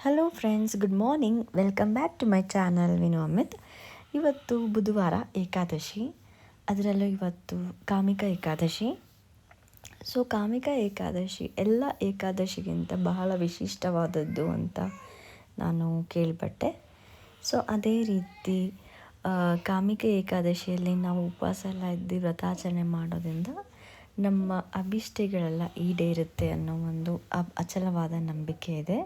Hello friends, good morning. Welcome back to my channel Vinu Amit. ಇವತ್ತು ಬುಧವಾರ ಏಕಾದಶಿ, ಅದರಲ್ಲೂ ಇವತ್ತು ಕಾಮಿಕ ಏಕಾದಶಿ. ಸೊ ಕಾಮಿಕ ಏಕಾದಶಿ ಎಲ್ಲ ಏಕಾದಶಿಗಿಂತ ಬಹಳ ವಿಶಿಷ್ಟವಾದದ್ದು ಅಂತ ನಾನು ಕೇಳ್ಪಟ್ಟೆ. ಸೊ ಅದೇ ರೀತಿ ಕಾಮಿಕ ಏಕಾದಶಿಯಲ್ಲಿ ನಾವು ಉಪವಾಸ ಎಲ್ಲ ಇದ್ದು ವ್ರತಾಚರಣೆ ಮಾಡೋದ್ರಿಂದ ನಮ್ಮ ಅಭಿಷ್ಟಗಳೆಲ್ಲ ಈಡೇರುತ್ತೆ ಅನ್ನೋ ಒಂದು ಅಚಲವಾದ ನಂಬಿಕೆ ಇದೆ.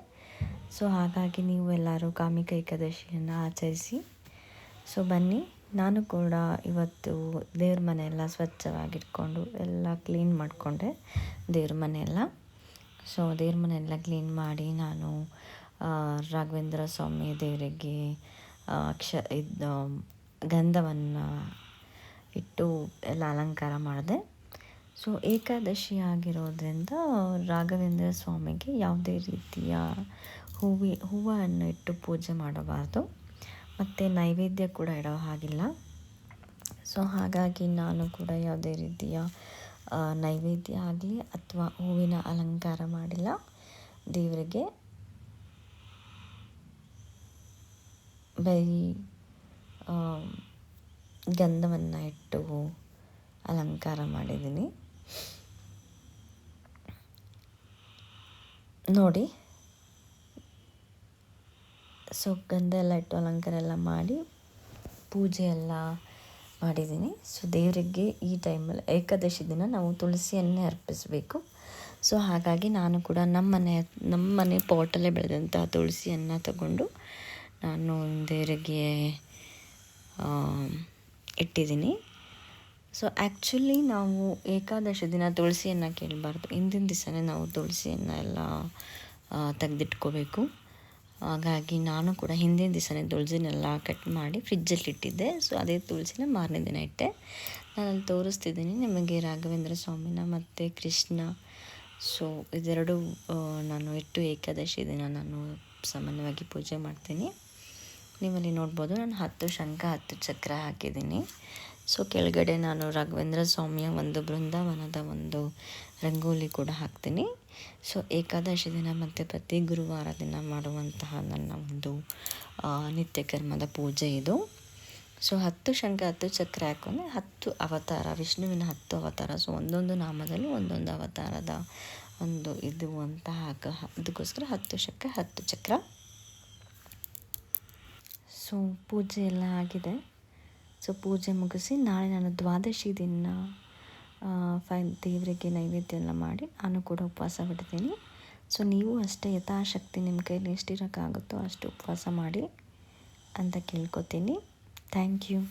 ಸೊ ಹಾಗಾಗಿ ನೀವು ಎಲ್ಲರೂ ಕಾಮಿಕ ಏಕಾದಶಿಯನ್ನು ಆಚರಿಸಿ. ಸೊ ಬನ್ನಿ, ನಾನು ಕೂಡ ಇವತ್ತು ದೇವ್ರ ಮನೆಯೆಲ್ಲ ಸ್ವಚ್ಛವಾಗಿಟ್ಕೊಂಡು ಎಲ್ಲ ಕ್ಲೀನ್ ಮಾಡಿಕೊಂಡೆ, ದೇವ್ರ ಮನೆಯೆಲ್ಲ. ಸೊ ದೇವ್ರ ಮನೆಯೆಲ್ಲ ಕ್ಲೀನ್ ಮಾಡಿ ನಾನು ರಾಘವೇಂದ್ರ ಸ್ವಾಮಿ ದೇವರಿಗೆ ಗಂಧವನ್ನು ಇಟ್ಟು ಎಲ್ಲ ಅಲಂಕಾರ ಮಾಡಿದೆ. ಸೊ ಏಕಾದಶಿ ಆಗಿರೋದ್ರಿಂದ ರಾಘವೇಂದ್ರ ಸ್ವಾಮಿಗೆ ಯಾವುದೇ ರೀತಿಯ ಹೂವನ್ನು ಇಟ್ಟು ಪೂಜೆ ಮಾಡಬಾರ್ದು, ಮತ್ತು ನೈವೇದ್ಯ ಕೂಡ ಇಡೋ ಹಾಗಿಲ್ಲ. ಸೊ ಹಾಗಾಗಿ ನಾನು ಕೂಡ ಯಾವುದೇ ರೀತಿಯ ನೈವೇದ್ಯ ಆಗಲಿ ಅಥವಾ ಹೂವಿನ ಅಲಂಕಾರ ಮಾಡಿಲ್ಲ. ದೇವರಿಗೆ ಬರೀ ಗಂಧವನ್ನು ಇಟ್ಟು ಅಲಂಕಾರ ಮಾಡಿದ್ದೀನಿ. ನೋಡಿ, ಸೊ ಗಂಧ ಎಲ್ಲ ಇಟ್ಟು ಅಲಂಕಾರ ಎಲ್ಲ ಮಾಡಿ ಪೂಜೆ ಎಲ್ಲ ಮಾಡಿದ್ದೀನಿ. ಸೊ ದೇವರಿಗೆ ಈ ಟೈಮಲ್ಲಿ ಏಕಾದಶಿ ದಿನ ನಾವು ತುಳಸಿಯನ್ನೇ ಅರ್ಪಿಸಬೇಕು. ಸೊ ಹಾಗಾಗಿ ನಾನು ಕೂಡ ನಮ್ಮ ಮನೆ ಪಾಟಲ್ಲೇ ಬೆಳೆದಂತಹ ತುಳಸಿಯನ್ನು ತಗೊಂಡು ನಾನು ದೇವರಿಗೆ ಇಟ್ಟಿದ್ದೀನಿ. ಸೊ ಆ್ಯಕ್ಚುಲಿ ನಾವು ಏಕಾದಶಿ ದಿನ ತುಳಸಿಯನ್ನು ಕೇಳಬಾರ್ದು, ಹಿಂದಿನ ದಿವಸನೇ ನಾವು ತುಳಸಿಯನ್ನು ಎಲ್ಲ ತೆಗೆದಿಟ್ಕೋಬೇಕು. ಹಾಗಾಗಿ ನಾನು ಕೂಡ ಹಿಂದಿನ ದಿವಸನೇ ತುಳಸಿನೆಲ್ಲ ಕಟ್ ಮಾಡಿ ಫ್ರಿಜ್ಜಲ್ಲಿ ಇಟ್ಟಿದ್ದೆ. ಸೊ ಅದೇ ತುಳಸಿನ ಮಾರನೇ ದಿನ ಇಟ್ಟೆ. ನಾನು ಅಲ್ಲಿ ತೋರಿಸ್ತಿದ್ದೀನಿ ನಿಮಗೆ ರಾಘವೇಂದ್ರ ಸ್ವಾಮಿನ ಮತ್ತು ಕೃಷ್ಣ. ಸೊ ಇದೆರಡು ನಾನು ಇಟ್ಟು ಏಕಾದಶಿ ದಿನ ನಾನು ಸಾಮಾನ್ಯವಾಗಿ ಪೂಜೆ ಮಾಡ್ತೀನಿ. ನೀವಲ್ಲಿ ನೋಡ್ಬೋದು, ನಾನು 10 ಶಂಖ 10 ಚಕ್ರ ಹಾಕಿದ್ದೀನಿ. ಸೊ ಕೆಳಗಡೆ ನಾನು ರಾಘವೇಂದ್ರ ಸ್ವಾಮಿಯ ಒಂದು ಬೃಂದಾವನದ ಒಂದು ರಂಗೋಲಿ ಕೂಡ ಹಾಕ್ತೀನಿ. ಸೊ ಏಕಾದಶಿ ದಿನ ಮತ್ತು ಪ್ರತಿ ಗುರುವಾರ ದಿನ ಮಾಡುವಂತಹ ನನ್ನ ಒಂದು ನಿತ್ಯ ಕರ್ಮದ ಪೂಜೆ ಇದು. ಸೊ 10 ಶಂಖ 10 ಚಕ್ರ ಹಾಕೊಂಡೆ 10 ಅವತಾರ, ವಿಷ್ಣುವಿನ 10 ಅವತಾರ. ಸೊ ಒಂದೊಂದು ನಾಮದಲ್ಲೂ ಒಂದೊಂದು ಅವತಾರದ ಒಂದು ಇದು ಅಂತ ಅದಕ್ಕೋಸ್ಕರ 10 ಶಂಖ 10 ಚಕ್ರ. ಸೊ ಪೂಜೆ ಎಲ್ಲ ಆಗಿದೆ. ಸೊ ಪೂಜೆ ಮುಗಿಸಿ ನಾಳೆ ನಾನು ದ್ವಾದಶಿ ದಿನ ದೇವರಿಗೆ ನೈವೇದ್ಯ ಎಲ್ಲ ಮಾಡಿ ನಾನು ಕೂಡ ಉಪವಾಸ ಬಿಡ್ತೀನಿ. ಸೊ ನೀವು ಅಷ್ಟೇ ಯಥಾಶಕ್ತಿ ನಿಮ್ಮ ಕೈಲಿ ಎಷ್ಟಿರೋಕ್ಕಾಗುತ್ತೋ ಅಷ್ಟು ಉಪವಾಸ ಮಾಡಿ ಅಂತ ಕೇಳ್ಕೊತೀನಿ. Thank you.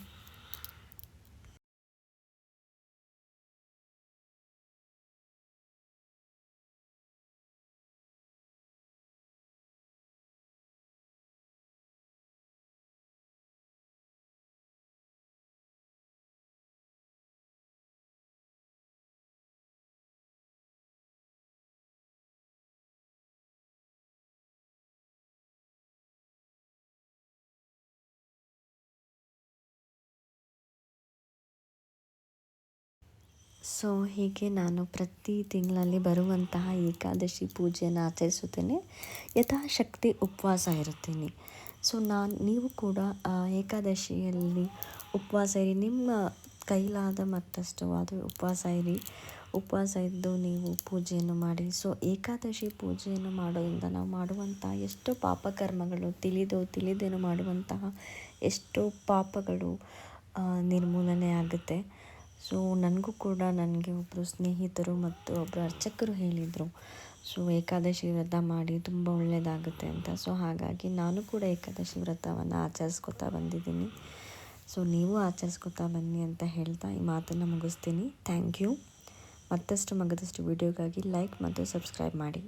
ಸೊ ಹೀಗೆ ನಾನು ಪ್ರತಿ ತಿಂಗಳಲ್ಲಿ ಬರುವಂತಹ ಏಕಾದಶಿ ಪೂಜೆಯನ್ನು ಆಚರಿಸುತ್ತೇನೆ. ಯಥಾಶಕ್ತಿ ಉಪವಾಸ ಇರುತ್ತೀನಿ. ಸೊ ನೀವು ಕೂಡ ಏಕಾದಶಿಯಲ್ಲಿ ಉಪವಾಸ ಇರಿ, ನಿಮ್ಮ ಕೈಲಾದ ಮತ್ತಷ್ಟು ಅದು ಉಪವಾಸ ಇದ್ದು ನೀವು ಪೂಜೆಯನ್ನು ಮಾಡಿ. ಸೊ ಏಕಾದಶಿ ಪೂಜೆಯನ್ನು ಮಾಡೋದ್ರಿಂದ ನಾವು ಮಾಡುವಂತಹ ಎಷ್ಟೋ ಪಾಪಕರ್ಮಗಳು, ತಿಳಿದೇನು ಮಾಡುವಂತಹ ಎಷ್ಟೋ ಪಾಪಗಳು ನಿರ್ಮೂಲನೆ ಆಗುತ್ತೆ. ಸೊ ನನಗೂ ಕೂಡ ನನಗೆ ಒಬ್ಬರು ಸ್ನೇಹಿತರು ಮತ್ತು ಒಬ್ಬರು ಅರ್ಚಕರು ಹೇಳಿದರು, ಸೊ ಏಕಾದಶಿ ವ್ರತ ಮಾಡಿ ತುಂಬ ಒಳ್ಳೆಯದಾಗುತ್ತೆ ಅಂತ. ಸೊ ಹಾಗಾಗಿ ನಾನು ಕೂಡ ಏಕಾದಶಿ ವ್ರತವನ್ನು ಆಚರಿಸ್ಕೊತಾ ಬಂದಿದ್ದೀನಿ. ಸೊ ನೀವು ಆಚರಿಸ್ಕೊತಾ ಬನ್ನಿ ಅಂತ ಹೇಳ್ತಾ ಈ ಮಾತನ್ನು ಮುಗಿಸ್ತೀನಿ. Thank you. ಮತ್ತಷ್ಟು ಮಗದಷ್ಟು ವಿಡಿಯೋಗಾಗಿ ಲೈಕ್ ಮತ್ತು ಸಬ್ಸ್ಕ್ರೈಬ್ ಮಾಡಿ.